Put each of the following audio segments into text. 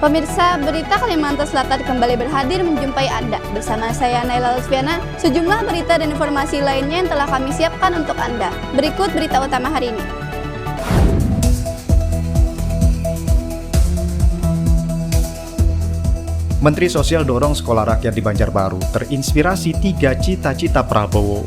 Pemirsa, berita Kalimantan Selatan kembali berhadir menjumpai Anda. Bersama saya Naila Lutfiana, sejumlah berita dan informasi lainnya yang telah kami siapkan untuk Anda. Berikut berita utama hari ini. Menteri Sosial dorong sekolah rakyat di Banjarbaru terinspirasi 3 cita-cita Prabowo.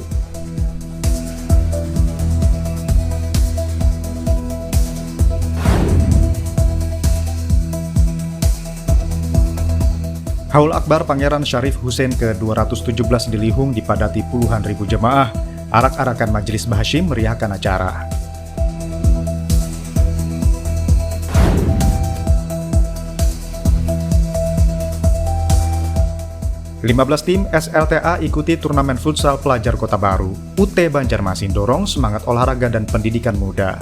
Haul Akbar Pangeran Syarif Hussein ke-217 di Lihung dipadati puluhan ribu jemaah. Arak-arakan Majelis Bahashim meriahkan acara. Lima 15 tim SLTA ikuti turnamen futsal pelajar Kota Baru. UT Banjarmasin dorong semangat olahraga dan pendidikan muda.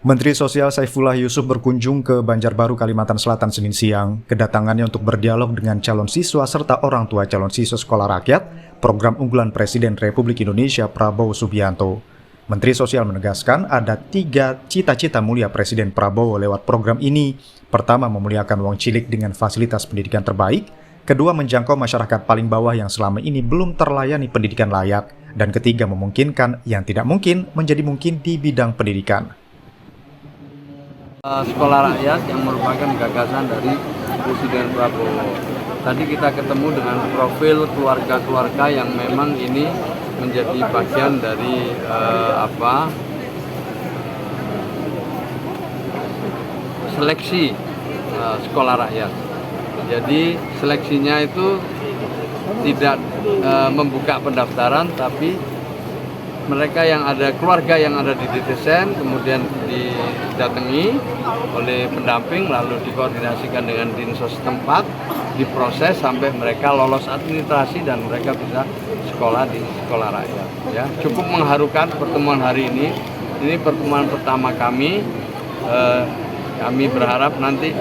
Menteri Sosial Saifullah Yusuf berkunjung ke Banjarbaru, Kalimantan Selatan Senin siang. Kedatangannya untuk berdialog dengan calon siswa serta orang tua calon siswa sekolah rakyat, program unggulan Presiden Republik Indonesia Prabowo Subianto. Menteri Sosial menegaskan ada 3 cita-cita mulia Presiden Prabowo lewat program ini. Pertama, memuliakan wong cilik dengan fasilitas pendidikan terbaik. Kedua, menjangkau masyarakat paling bawah yang selama ini belum terlayani pendidikan layak. Dan ketiga, memungkinkan yang tidak mungkin menjadi mungkin di bidang pendidikan. Sekolah rakyat yang merupakan gagasan dari Presiden Prabowo. Tadi kita ketemu dengan profil keluarga-keluarga yang memang ini menjadi bagian dari seleksi sekolah rakyat. Jadi seleksinya itu tidak membuka pendaftaran, tapi mereka yang ada, keluarga yang ada di desain kemudian didatangi oleh pendamping, lalu dikoordinasikan dengan dinsos setempat, diproses sampai mereka lolos administrasi dan mereka bisa sekolah di sekolah rakyat. Ya, cukup mengharukan pertemuan hari ini. Ini pertemuan pertama kami. Kami berharap nanti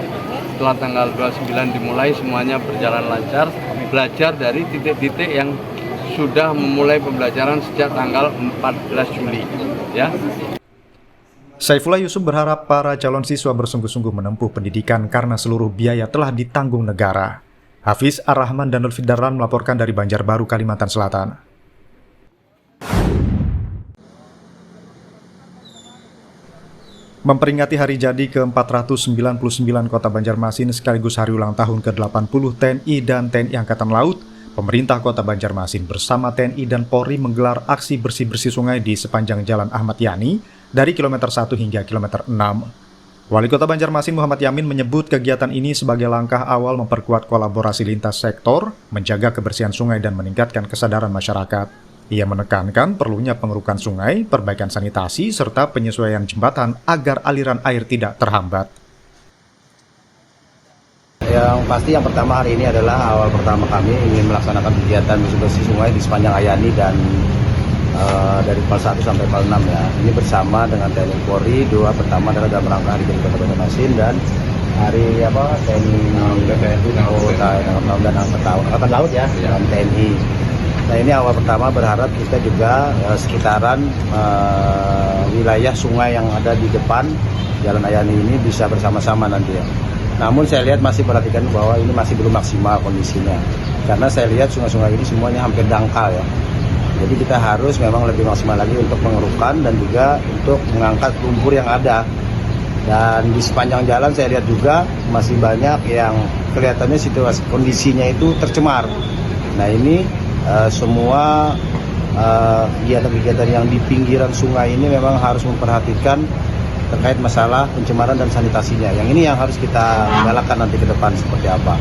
setelah tanggal 29 dimulai semuanya berjalan lancar, belajar dari titik-titik yang sudah memulai pembelajaran sejak tanggal 14 Juli. Ya. Saifullah Yusuf berharap para calon siswa bersungguh-sungguh menempuh pendidikan karena seluruh biaya telah ditanggung negara. Hafiz Ar-Rahman dan Lutfi Darlan melaporkan dari Banjarbaru, Kalimantan Selatan. Memperingati hari jadi ke-499 Kota Banjarmasin sekaligus hari ulang tahun ke-80 TNI dan TNI Angkatan Laut, pemerintah Kota Banjarmasin bersama TNI dan Polri menggelar aksi bersih-bersih sungai di sepanjang Jalan Ahmad Yani dari kilometer 1 hingga kilometer 6. Wali Kota Banjarmasin Muhammad Yamin menyebut kegiatan ini sebagai langkah awal memperkuat kolaborasi lintas sektor, menjaga kebersihan sungai dan meningkatkan kesadaran masyarakat. Ia menekankan perlunya pengerukan sungai, perbaikan sanitasi, serta penyesuaian jembatan agar aliran air tidak terhambat. Yang pasti yang pertama hari ini adalah awal pertama kami ingin melaksanakan kegiatan bersih-bersih sungai di sepanjang Ayani dan dari PAL 1 sampai PAL 6 ya. Ini bersama dengan TNI Polri. Pertama adalah dalam rangka hari jadi Kota Banjarmasin dan hari TNI dan Angkatan Laut ya, dan TNI. Nah ini awal pertama berharap kita juga sekitaran wilayah sungai yang ada di depan Jalan Ayani ini bisa bersama-sama nanti ya. Namun saya lihat masih perhatikan bahwa ini masih belum maksimal kondisinya. Karena saya lihat sungai-sungai ini semuanya hampir dangkal ya. Jadi kita harus memang lebih maksimal lagi untuk pengerukan dan juga untuk mengangkat lumpur yang ada. Dan di sepanjang jalan saya lihat juga masih banyak yang kelihatannya situasi kondisinya itu tercemar. Nah ini semua kegiatan-kegiatan yang di pinggiran sungai ini memang harus memperhatikan terkait masalah pencemaran dan sanitasinya. Yang ini yang harus kita galakkan nanti ke depan seperti apa.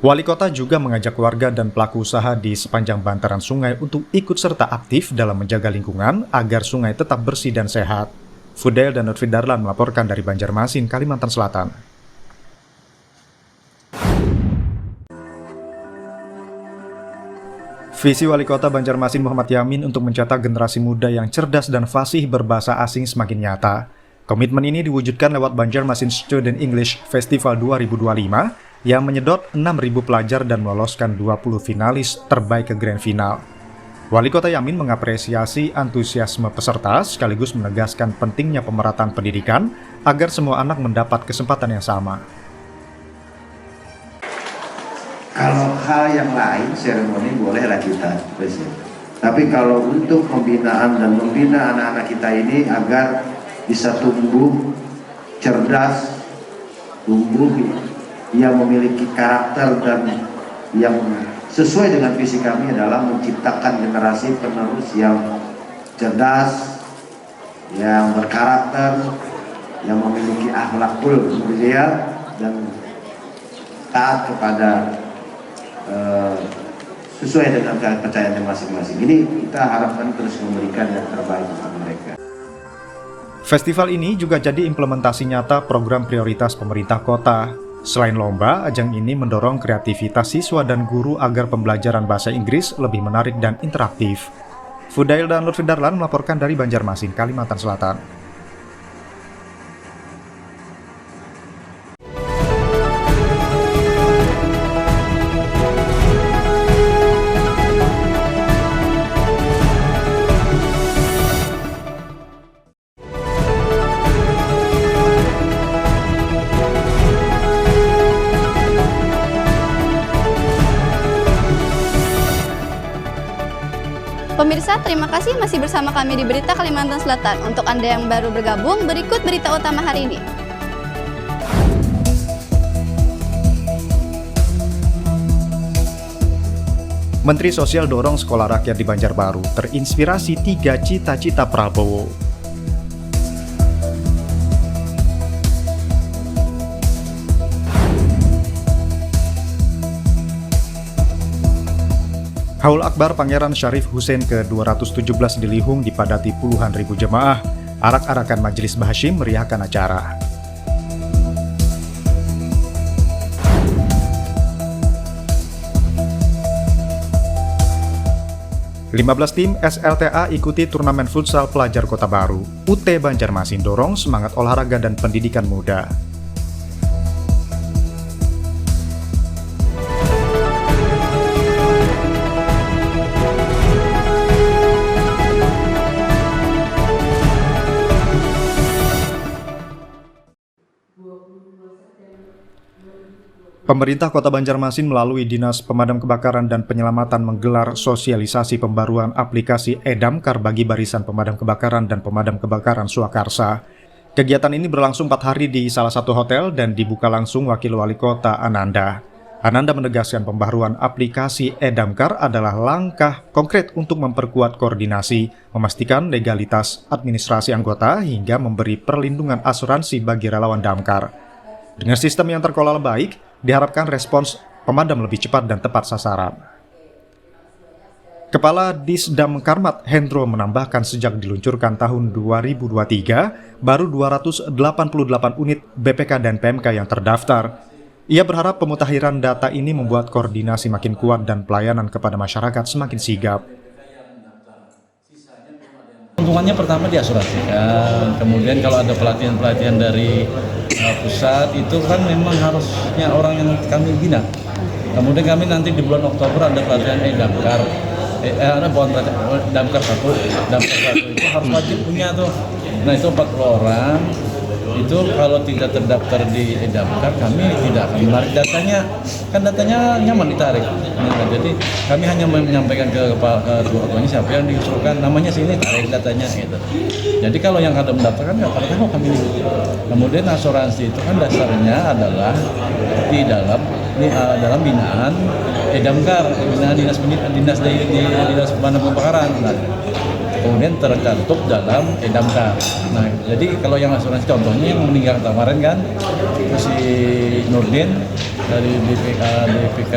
Wali Kota juga mengajak warga dan pelaku usaha di sepanjang bantaran sungai untuk ikut serta aktif dalam menjaga lingkungan agar sungai tetap bersih dan sehat. Fudail dan Lutfi Darlan melaporkan dari Banjarmasin, Kalimantan Selatan. Visi Wali Kota Banjarmasin Muhammad Yamin untuk mencetak generasi muda yang cerdas dan fasih berbahasa asing semakin nyata. Komitmen ini diwujudkan lewat Banjarmasin Student English Festival 2025 yang menyedot 6.000 pelajar dan meloloskan 20 finalis terbaik ke grand final. Wali Kota Yamin mengapresiasi antusiasme peserta sekaligus menegaskan pentingnya pemerataan pendidikan agar semua anak mendapat kesempatan yang sama. Kalau hal yang lain, seremoni bolehlah kita, tapi kalau untuk pembinaan dan membina anak-anak kita ini agar bisa tumbuh cerdas, tumbuh yang memiliki karakter dan yang sesuai dengan visi kami adalah menciptakan generasi penerus yang cerdas, yang berkarakter, yang memiliki akhlakul mulia dan taat kepada sesuai dengan kepercayaan masing-masing. Ini kita harapkan terus memberikan yang terbaik untuk mereka. Festival ini juga jadi implementasi nyata program prioritas pemerintah kota. Selain lomba, ajang ini mendorong kreativitas siswa dan guru agar pembelajaran bahasa Inggris lebih menarik dan interaktif. Fudail dan Lutfi Darlan melaporkan dari Banjarmasin, Kalimantan Selatan. Pemirsa, terima kasih masih bersama kami di Berita Kalimantan Selatan. Untuk Anda yang baru bergabung, berikut berita utama hari ini. Menteri Sosial dorong sekolah rakyat di Banjarbaru terinspirasi 3 cita-cita Prabowo. Haul Akbar Pangeran Syarif Hussein ke-217 di Lihung dipadati puluhan ribu jemaah. Arak-arakan Majelis Bahashim meriahkan acara. "15 tim SLTA ikuti turnamen futsal pelajar Kota Baru. UT Banjarmasin dorong semangat olahraga dan pendidikan muda." Pemerintah Kota Banjarmasin melalui Dinas Pemadam Kebakaran dan Penyelamatan menggelar sosialisasi pembaruan aplikasi e-Damkar bagi barisan pemadam kebakaran dan pemadam kebakaran Swakarsa. Kegiatan ini berlangsung 4 hari di salah satu hotel dan dibuka langsung Wakil Wali Kota Ananda. Ananda menegaskan pembaruan aplikasi e-Damkar adalah langkah konkret untuk memperkuat koordinasi, memastikan legalitas administrasi anggota hingga memberi perlindungan asuransi bagi relawan damkar. Dengan sistem yang terkelola baik, diharapkan respons pemadam lebih cepat dan tepat sasaran. Kepala Disdamkarmat Hendro menambahkan sejak diluncurkan tahun 2023, baru 288 unit BPK dan PMK yang terdaftar. Ia berharap pemutakhiran data ini membuat koordinasi makin kuat dan pelayanan kepada masyarakat semakin sigap. Keuntungannya pertama diasuransikan, kemudian kalau ada pelatihan-pelatihan dari pusat itu kan memang harusnya orang yang kami bina. Kemudian kami nanti di bulan Oktober ada pelatihan e-Damkar. Ada Damkar 1 itu harus wajib punya tuh. Nah itu 40 orang. Itu kalau tidak terdaftar di e-Damkar kami tidak akan menarik datanya. Kan datanya nyaman ditarik. Nah, jadi kami hanya menyampaikan ke ketuanya siapa yang diusulkan namanya sini tarik datanya gitu. Jadi kalau yang ada mendaftarkan nggak akan tahu kami. Kemudian asuransi itu kan dasarnya adalah di dalam binaan e-Damkar, binaan dinas pemadam kebakaran. Nah, kemudian tercantum dalam e-Damkar. Nah, jadi kalau yang asuransi contohnya yang meninggal kemarin kan si Nurdin dari BPK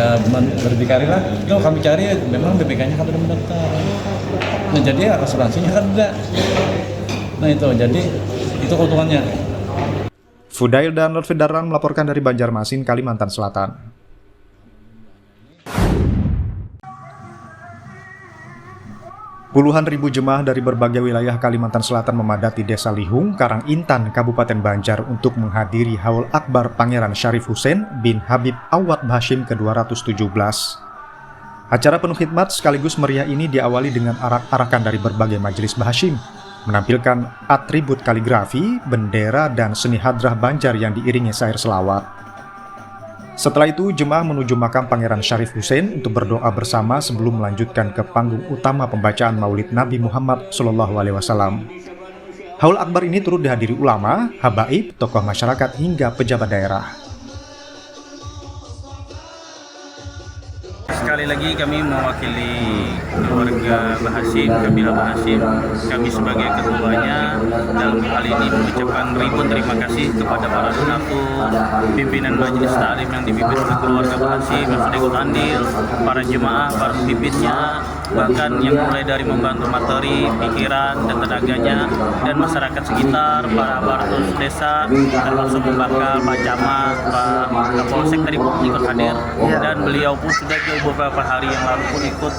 Berdikari lah, itu kami cari memang BPK-nya kan belum mendaftar. Nah, jadi asuransinya kan enggak. Nah itu, jadi itu keuntungannya. Fudail dan Lutfi Darlan melaporkan dari Banjarmasin, Kalimantan Selatan. Puluhan ribu jemaah dari berbagai wilayah Kalimantan Selatan memadati Desa Lihung, Karangintan, Kabupaten Banjar untuk menghadiri Haul Akbar Pangeran Syarif Hussein bin Habib Awad Bashim ke-217. Acara penuh khidmat sekaligus meriah ini diawali dengan arak-arakan dari berbagai majelis Bashim, menampilkan atribut kaligrafi, bendera, dan seni hadrah Banjar yang diiringi syair selawat. Setelah itu, jemaah menuju makam Pangeran Syarif Hussein untuk berdoa bersama sebelum melanjutkan ke panggung utama pembacaan Maulid Nabi Muhammad SAW. Haul Akbar ini turut dihadiri ulama, habaib, tokoh masyarakat, hingga pejabat daerah. Sekali lagi kami mewakili keluarga Bashim, kabilah Bashim. Kami sebagai ketuanya dalam hal ini mengucapkan ribuan terima kasih kepada para donatur, pimpinan majelis taklim yang dipimpin oleh keluarga Bashim yang sudah ikut andil, para jemaah, para pemimpinnya, bahkan yang mulai dari membantu materi, pikiran, dan tenaganya, dan masyarakat sekitar, para baratus desa, termasuk bakal Pak Camat, Pak Kapolsek tadi pun ikut hadir, dan beliau pun sudah beberapa hari yang lalu pun ikut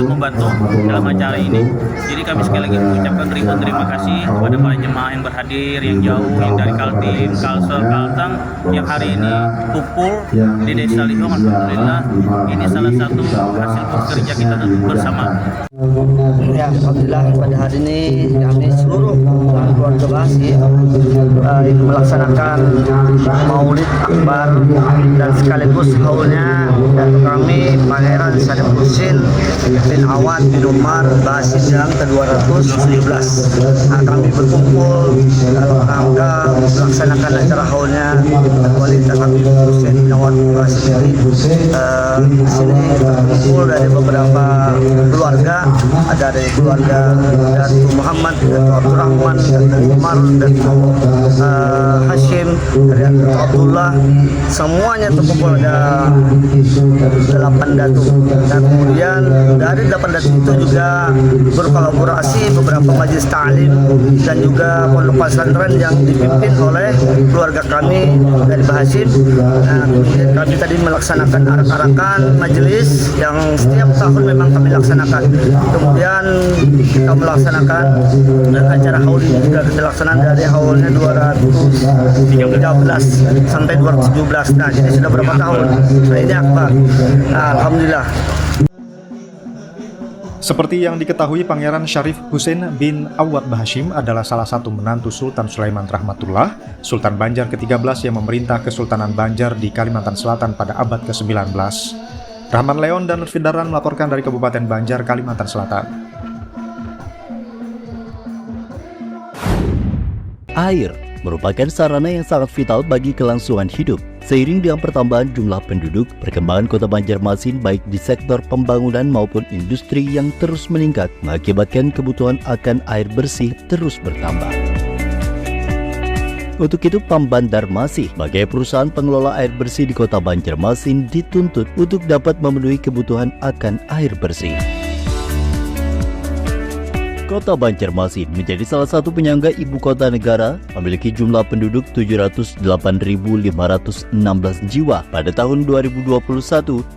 membantu dalam acara ini. Jadi kami sekali lagi mengucapkan ribuan terima kasih kepada para jemaah yang berhadir, yang jauh, yang dari Kaltim, Kalsel, Kalteng, yang hari ini kumpul di Desa Lihung. Alhamdulillah, ini salah satu hasil kerja kita bersama. Ya, alhamdulillah pada hari ini kami seluruh keluarga Bashim melaksanakan Maulid Akbar dan sekaligus haulnya kami Pangeran Syarif Hussein bin Awad bin Umar Bashim yang ke-217. Kami berkumpul dalam rangka melaksanakan acara haulnya Maulid Habib Hussein bin Awad bin Bashim ini. Di sini berkumpul dari beberapa keluarga, ada dari keluarga Datu Muhammad, Datu Abdurrahman, Datu Umar, Datu Hashim, Datu Abdullah, semuanya terkumpul ada 8 datu. Dan kemudian dari 8 datu itu juga berkolaborasi beberapa majelis ta'lim dan juga pondok pesantren yang dipimpin oleh keluarga kami dari Bashim. Kami tadi melaksanakan arak-arakan majelis yang setiap tahun memang kami laksanakan. Kemudian kita melaksanakan acara haul ini juga kita laksanakan dari haulnya 213 sampai 217. Nah, jadi sudah berapa tahun? Nah, ini akbar. Nah, alhamdulillah. Seperti yang diketahui, Pangeran Syarif Hussein bin Awad Bashim adalah salah satu menantu Sultan Sulaiman Rahmatullah, Sultan Banjar ke-13 yang memerintah Kesultanan Banjar di Kalimantan Selatan pada abad ke-19. Rahman Leon dan Lutfi Darran melaporkan dari Kabupaten Banjar, Kalimantan Selatan. Air merupakan sarana yang sangat vital bagi kelangsungan hidup. Seiring dengan pertambahan jumlah penduduk, perkembangan Kota Banjarmasin baik di sektor pembangunan maupun industri yang terus meningkat mengakibatkan kebutuhan akan air bersih terus bertambah. Untuk itu, Pambandarmasih sebagai perusahaan pengelola air bersih di Kota Banjarmasin dituntut untuk dapat memenuhi kebutuhan akan air bersih. Kota Banjarmasin menjadi salah satu penyangga ibu kota negara, memiliki jumlah penduduk 708.516 jiwa pada tahun 2021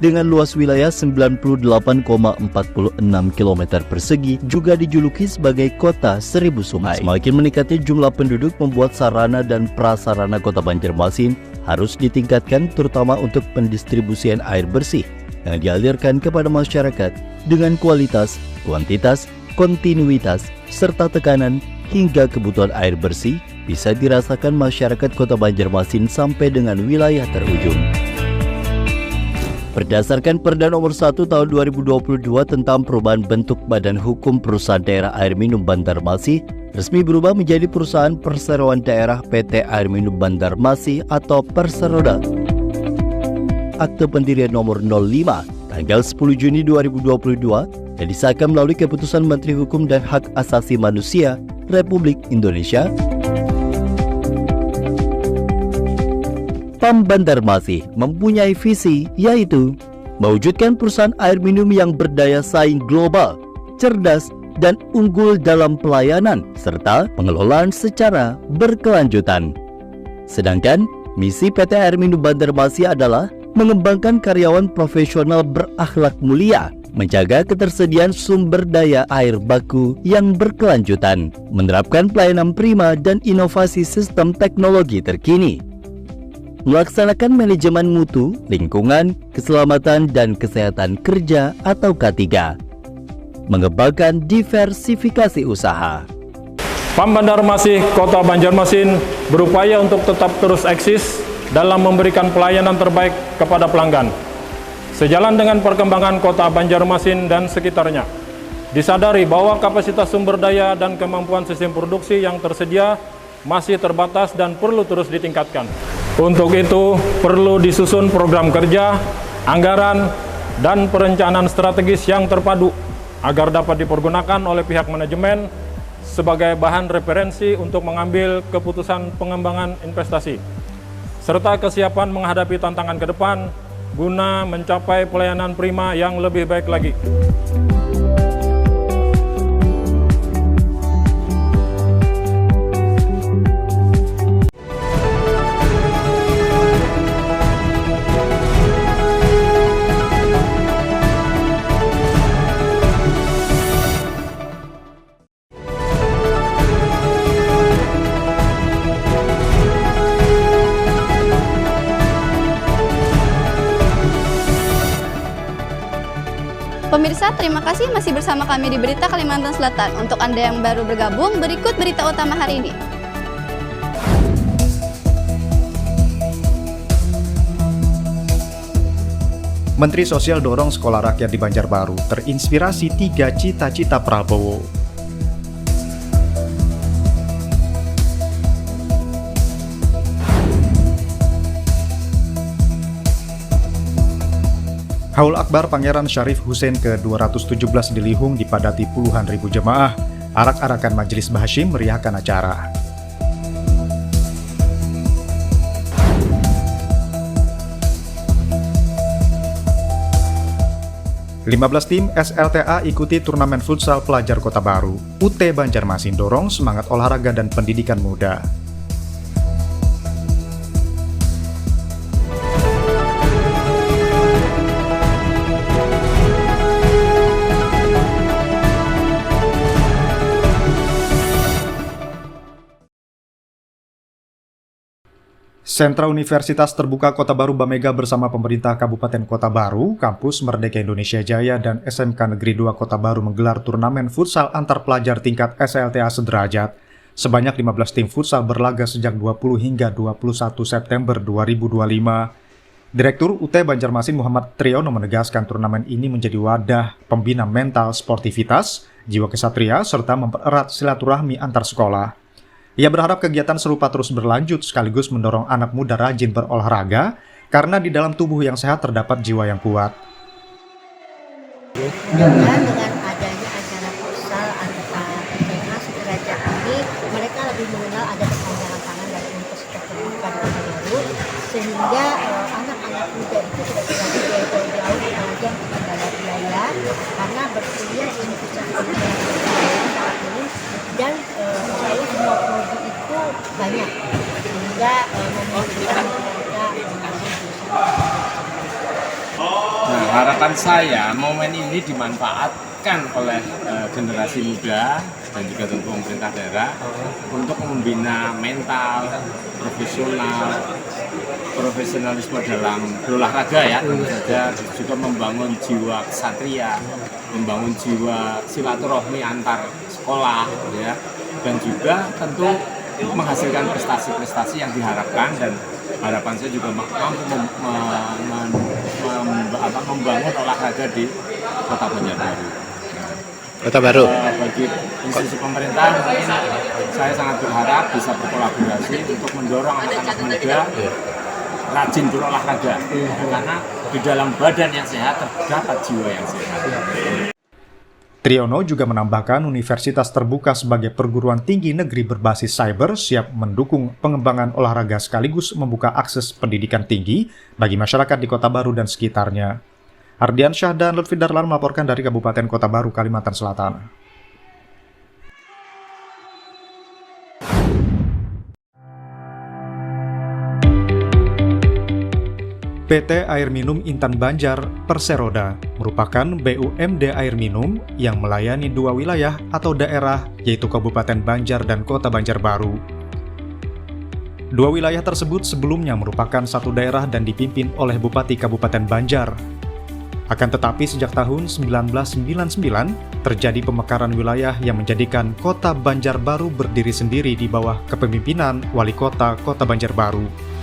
dengan luas wilayah 98,46 km persegi, juga dijuluki sebagai Kota Seribu Sungai. Semakin meningkatnya jumlah penduduk membuat sarana dan prasarana Kota Banjarmasin harus ditingkatkan, terutama untuk pendistribusian air bersih yang dialirkan kepada masyarakat dengan kualitas, kuantitas, kontinuitas, serta tekanan hingga kebutuhan air bersih bisa dirasakan masyarakat Kota Banjarmasin sampai dengan wilayah terujung. Berdasarkan Perda Nomor 1 Tahun 2022 tentang perubahan bentuk Badan Hukum Perusahaan Daerah Air Minum Banjarmasin, resmi berubah menjadi Perusahaan Perseroan Daerah PT Air Minum Banjarmasin atau Perseroda. Akte pendirian nomor 05 tanggal 10 Juni 2022 dan disahkan melalui Keputusan Menteri Hukum dan Hak Asasi Manusia Republik Indonesia. Pambandarmasih mempunyai visi, yaitu mewujudkan perusahaan air minum yang berdaya saing global, cerdas, dan unggul dalam pelayanan serta pengelolaan secara berkelanjutan. Sedangkan misi PT Air Minum Banjarmasin adalah mengembangkan karyawan profesional berakhlak mulia menjaga ketersediaan sumber daya air baku yang berkelanjutan, menerapkan pelayanan prima dan inovasi sistem teknologi terkini, melaksanakan manajemen mutu, lingkungan, keselamatan dan kesehatan kerja atau K3, mengembangkan diversifikasi usaha. PAM Banjarmasin Kota Banjarmasin berupaya untuk tetap terus eksis dalam memberikan pelayanan terbaik kepada pelanggan. Sejalan dengan perkembangan Kota Banjarmasin dan sekitarnya, disadari bahwa kapasitas sumber daya dan kemampuan sistem produksi yang tersedia masih terbatas dan perlu terus ditingkatkan. Untuk itu, perlu disusun program kerja, anggaran, dan perencanaan strategis yang terpadu agar dapat dipergunakan oleh pihak manajemen sebagai bahan referensi untuk mengambil keputusan pengembangan investasi, serta kesiapan menghadapi tantangan ke depan guna mencapai pelayanan prima yang lebih baik lagi. Pemirsa, terima kasih masih bersama kami di Berita Kalimantan Selatan. Untuk Anda yang baru bergabung, berikut berita utama hari ini. Menteri Sosial dorong sekolah rakyat di Banjarbaru terinspirasi 3 cita-cita Prabowo. Haul Akbar Pangeran Syarif Hussein ke-217 di Lihung dipadati puluhan ribu jemaah. Arak-arakan Majelis Bahashim meriahkan acara. "15 tim SLTA ikuti turnamen futsal pelajar Kota Baru. UT Banjarmasin dorong semangat olahraga dan pendidikan muda." Sentra Universitas Terbuka Kota Baru Bamega bersama pemerintah Kabupaten Kota Baru, Kampus Merdeka Indonesia Jaya, dan SMK Negeri 2 Kota Baru menggelar turnamen futsal antar pelajar tingkat SLTA sederajat. Sebanyak 15 tim futsal berlaga sejak 20 hingga 21 September 2025. Direktur UT Banjarmasin Muhammad Triyono menegaskan turnamen ini menjadi wadah pembina mental sportivitas, jiwa kesatria, serta mempererat silaturahmi antar sekolah. Ia berharap kegiatan serupa terus berlanjut sekaligus mendorong anak muda rajin berolahraga karena di dalam tubuh yang sehat terdapat jiwa yang kuat. Dengan adanya acara futsal antar SMA sederajat ini, mereka lebih mengenal ada kepanjangan tangan dari Universitas Terbuka di Kota Baru, sehingga anak-anak muda itu tidak lagi jauh-jauh mengajar kepada wilayah karena berkuliah di Universitas Terbuka saat ini, dan saya semua prodi itu banyak sehingga memungkinkan mereka. Nah, harapan saya momen ini dimanfaatkan oleh generasi muda dan juga tentu pemerintah daerah untuk membina mental, profesionalisme dalam berolahraga ya, tentu saja juga membangun jiwa kesatria, membangun jiwa silaturahmi antar sekolah ya, dan juga tentu menghasilkan prestasi-prestasi yang diharapkan, dan harapan saya juga mampu membangun olahraga di Kota Banjarbaru. Kota Baru. Bagi institusi pemerintah, mungkin saya sangat berharap bisa berkolaborasi untuk mendorong anak-anak muda rajin berolahraga, karena di dalam badan yang sehat terdapat jiwa yang sehat. Triyono juga menambahkan Universitas Terbuka sebagai perguruan tinggi negeri berbasis cyber siap mendukung pengembangan olahraga sekaligus membuka akses pendidikan tinggi bagi masyarakat di Kota Baru dan sekitarnya. Ardian Syah dan Lutfi Darlan melaporkan dari Kabupaten Kota Baru, Kalimantan Selatan. PT Air Minum Intan Banjar Perseroda merupakan BUMD air minum yang melayani dua wilayah atau daerah, yaitu Kabupaten Banjar dan Kota Banjarbaru. Dua wilayah tersebut sebelumnya merupakan satu daerah dan dipimpin oleh Bupati Kabupaten Banjar. Akan tetapi sejak tahun 1999 terjadi pemekaran wilayah yang menjadikan Kota Banjarbaru berdiri sendiri di bawah kepemimpinan Wali Kota Kota Banjarbaru.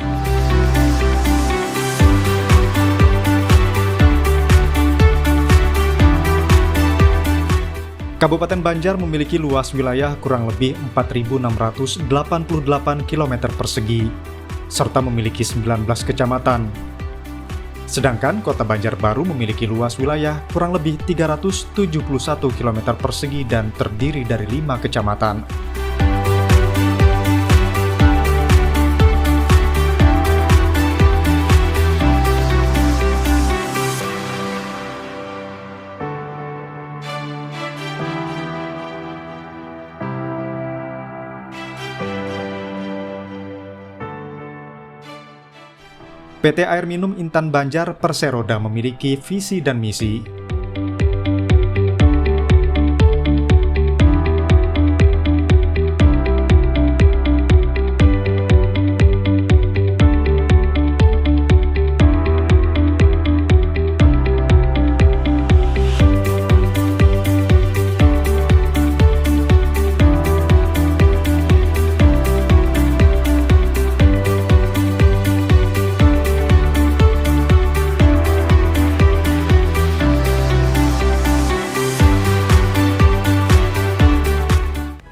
Kabupaten Banjar memiliki luas wilayah kurang lebih 4.688 km persegi, serta memiliki 19 kecamatan. Sedangkan Kota Banjarbaru memiliki luas wilayah kurang lebih 371 km persegi dan terdiri dari 5 kecamatan. PT Air Minum Intan Banjar Perseroda memiliki visi dan misi.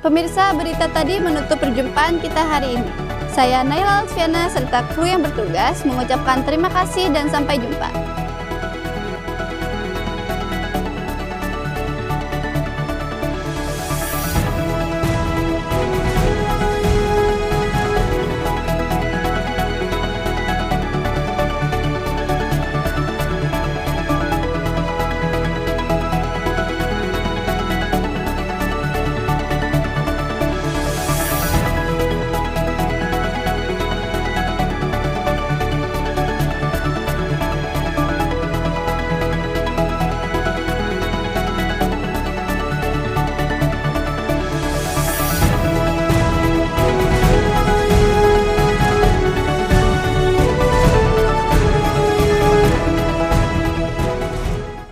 Pemirsa, berita tadi menutup perjumpaan kita hari ini. Saya Naila Alfiana serta kru yang bertugas mengucapkan terima kasih dan sampai jumpa.